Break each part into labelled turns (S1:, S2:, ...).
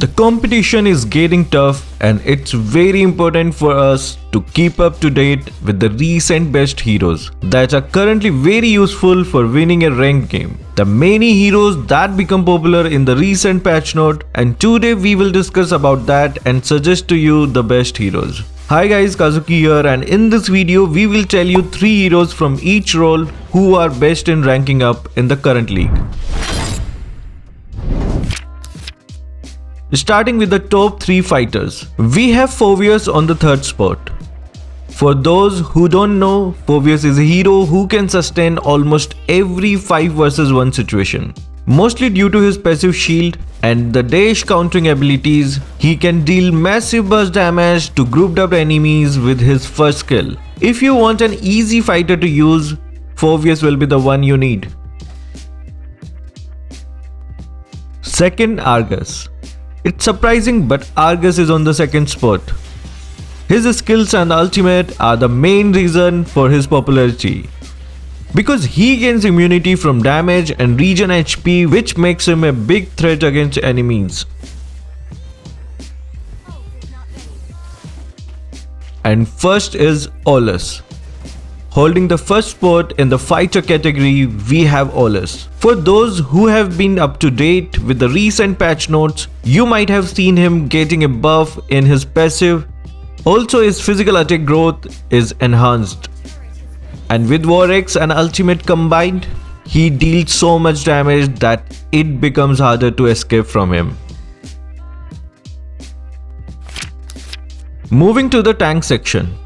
S1: The competition is getting tough and it's very important for us to keep up to date with the recent best heroes that are currently very useful for winning a ranked game. The many heroes that become popular in the recent patch note, and today we will discuss about that and suggest to you the best heroes. Hi guys, Kazuki here, and in this video we will tell you 3 heroes from each role who are best in ranking up in the current league. Starting with the top 3 fighters, we have Phoveus on the 3rd spot. For those who don't know, Phoveus is a hero who can sustain almost every 5 vs 1 situation. Mostly due to his passive shield and the dash countering abilities, he can deal massive burst damage to grouped up enemies with his first skill. If you want an easy fighter to use, Phoveus will be the one you need. Second, Argus. It's surprising, but Argus is on the 2nd spot. His skills and ultimate are the main reason for his popularity, because he gains immunity from damage and regen HP, which makes him a big threat against enemies. And first is Olus. Holding the 1st spot in the fighter category, we have Olus. For those who have been up to date with the recent patch notes, you might have seen him getting a buff in his passive. Also, his physical attack growth is enhanced. And with War X and ultimate combined, he deals so much damage that it becomes harder to escape from him. Moving to the tank section,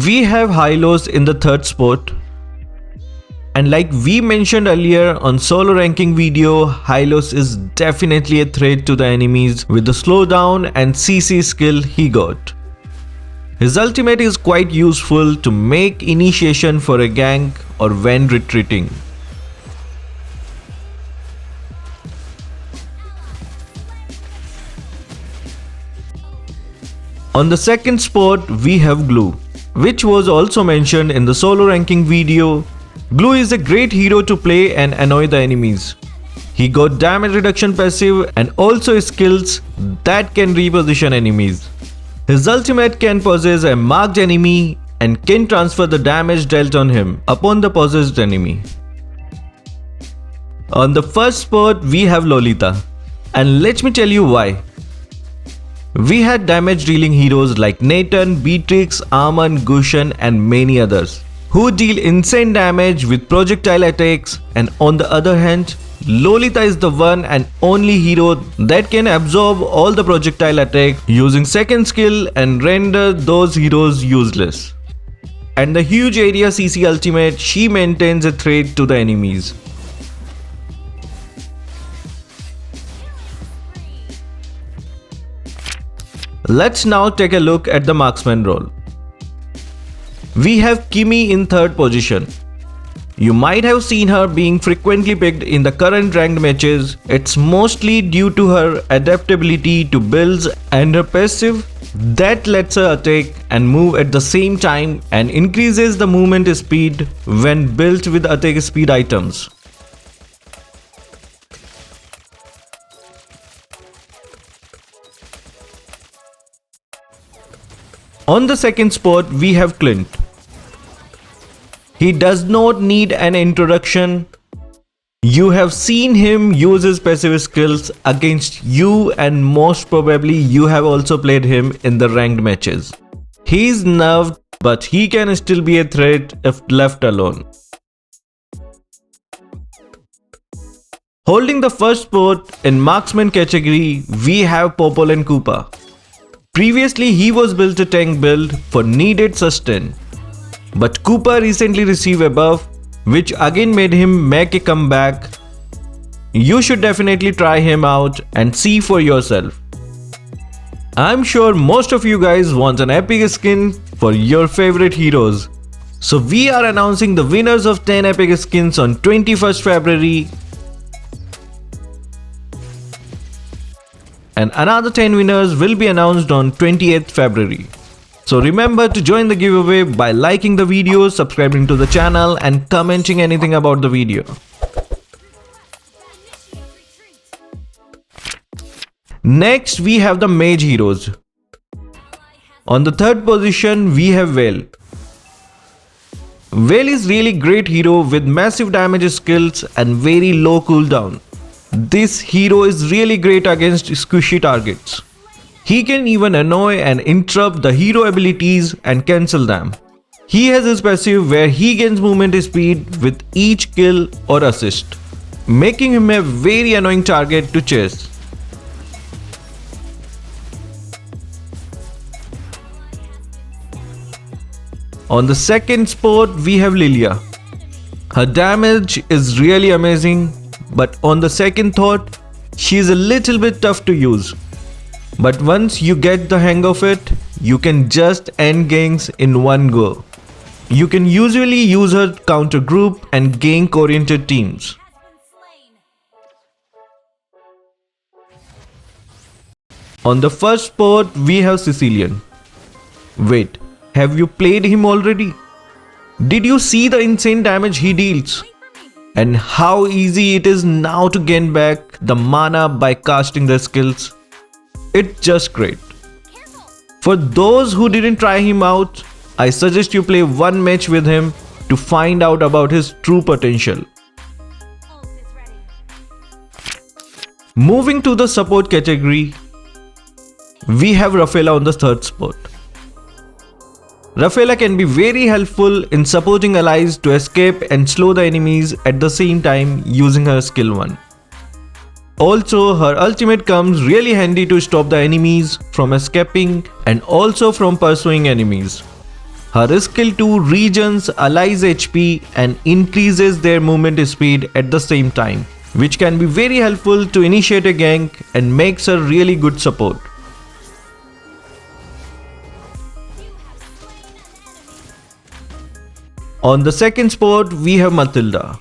S1: we have Hylos in the 3rd spot. And like we mentioned earlier on solo ranking video, Hylos is definitely a threat to the enemies with the slowdown and CC skill he got. His ultimate is quite useful to make initiation for a gank or when retreating. On the 2nd spot, we have Glue, which was also mentioned in the solo ranking video. Glue is a great hero to play and annoy the enemies. He got damage reduction passive and also skills that can reposition enemies. His ultimate can possess a marked enemy and can transfer the damage dealt on him upon the possessed enemy. On the 1st spot, we have Lolita, and let me tell you why. We had damage dealing heroes like Nathan, Beatrix, Armand, Gushan and many others who deal insane damage with projectile attacks, and on the other hand, Lolita is the one and only hero that can absorb all the projectile attack using 2nd skill and render those heroes useless. And the huge area CC ultimate, she maintains a threat to the enemies. Let's now take a look at the Marksman role. We have Kimi in 3rd position. You might have seen her being frequently picked in the current ranked matches. It's mostly due to her adaptability to builds and her passive that lets her attack and move at the same time and increases the movement speed when built with attack speed items. On the 2nd spot, we have Clint. He does not need an introduction. You have seen him use his passive skills against you, and most probably you have also played him in the ranked matches. He is nerfed, but he can still be a threat if left alone. Holding the 1st spot in Marksman category, we have Popol and Koopa. Previously, he was built a tank build for needed sustain, but Koopa recently received a buff which again made him make a comeback. You should definitely try him out and see for yourself. I'm sure most of you guys want an epic skin for your favorite heroes. So we are announcing the winners of 10 epic skins on 21st February. And another 10 winners will be announced on 28th February. So remember to join the giveaway by liking the video, subscribing to the channel and commenting anything about the video. Next, we have the Mage heroes. On the third position, we have Vale. Vale is really great hero with massive damage skills and very low cooldown. This hero is really great against squishy targets. He can even annoy and interrupt the hero abilities and cancel them. He has his passive where he gains movement speed with each kill or assist, making him a very annoying target to chase. On the second spot, we have Lilia. Her damage is really amazing, but on the second thought, she is a little bit tough to use. But once you get the hang of it, you can just end ganks in one go. You can usually use her counter group and gank oriented teams. On the first spot, we have Sicilian. Wait, have you played him already? Did you see the insane damage he deals? And how easy it is now to gain back the mana by casting the skills? It's just great. For those who didn't try him out, I suggest you play one match with him to find out about his true potential. Moving to the support category, we have Rafaela on the third spot. Rafaela can be very helpful in supporting allies to escape and slow the enemies at the same time using her skill 1. Also, her ultimate comes really handy to stop the enemies from escaping and also from pursuing enemies. Her skill 2 regens allies HP and increases their movement speed at the same time, which can be very helpful to initiate a gank and makes her really good support. On the second spot, we have Matilda.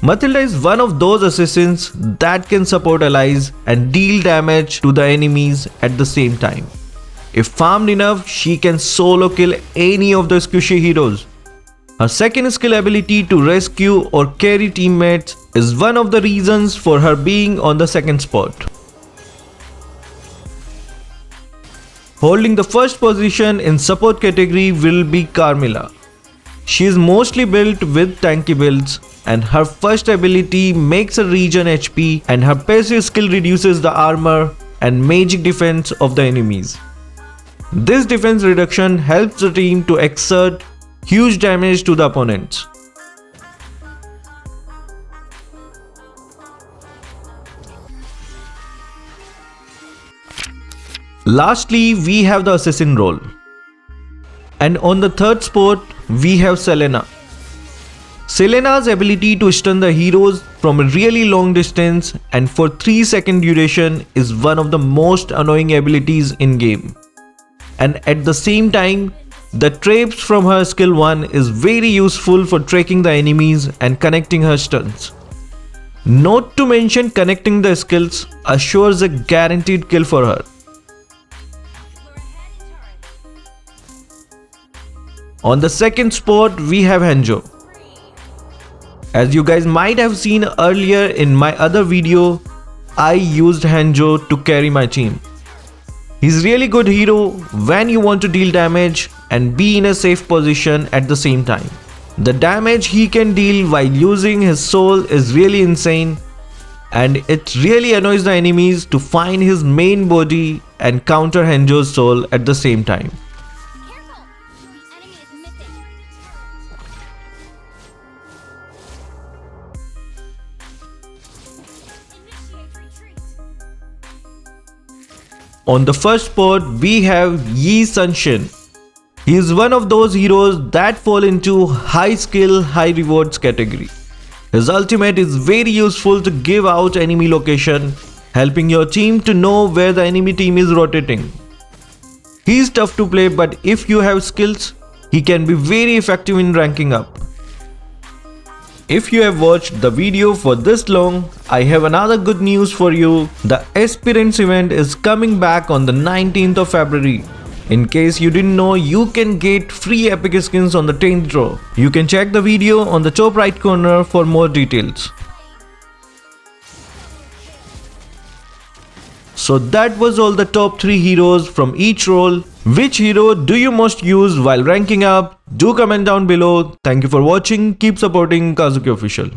S1: Matilda is one of those assassins that can support allies and deal damage to the enemies at the same time. If farmed enough, she can solo kill any of the squishy heroes. Her second skill ability to rescue or carry teammates is one of the reasons for her being on the second spot. Holding the first position in support category will be Carmilla. She is mostly built with tanky builds and her first ability makes her regen HP and her passive skill reduces the armor and magic defense of the enemies. This defense reduction helps the team to exert huge damage to the opponents. Lastly, we have the assassin role. And on the third spot, we have Selena. Selena's ability to stun the heroes from a really long distance and for 3-second duration is one of the most annoying abilities in game. And at the same time, the traps from her skill 1 is very useful for tracking the enemies and connecting her stuns. Not to mention connecting the skills assures a guaranteed kill for her. On the second spot, we have Hanjo. As you guys might have seen earlier in my other video, I used Hanjo to carry my team. He's really good hero when you want to deal damage and be in a safe position at the same time. The damage he can deal while using his soul is really insane, and it really annoys the enemies to find his main body and counter Hanjo's soul at the same time. On the first spot, we have Yi Sunshin. He is one of those heroes that fall into high skill, high rewards category. His ultimate is very useful to give out enemy location, helping your team to know where the enemy team is rotating. He is tough to play, but if you have skills, he can be very effective in ranking up. If you have watched the video for this long, I have another good news for you. The Aspirants event is coming back on the 19th of February. In case you didn't know, you can get free epic skins on the 10th draw. You can check the video on the top right corner for more details. So that was all the top 3 heroes from each role. Which hero do you most use while ranking up? Do comment down below. Thank you for watching. Keep supporting Kazuki Official.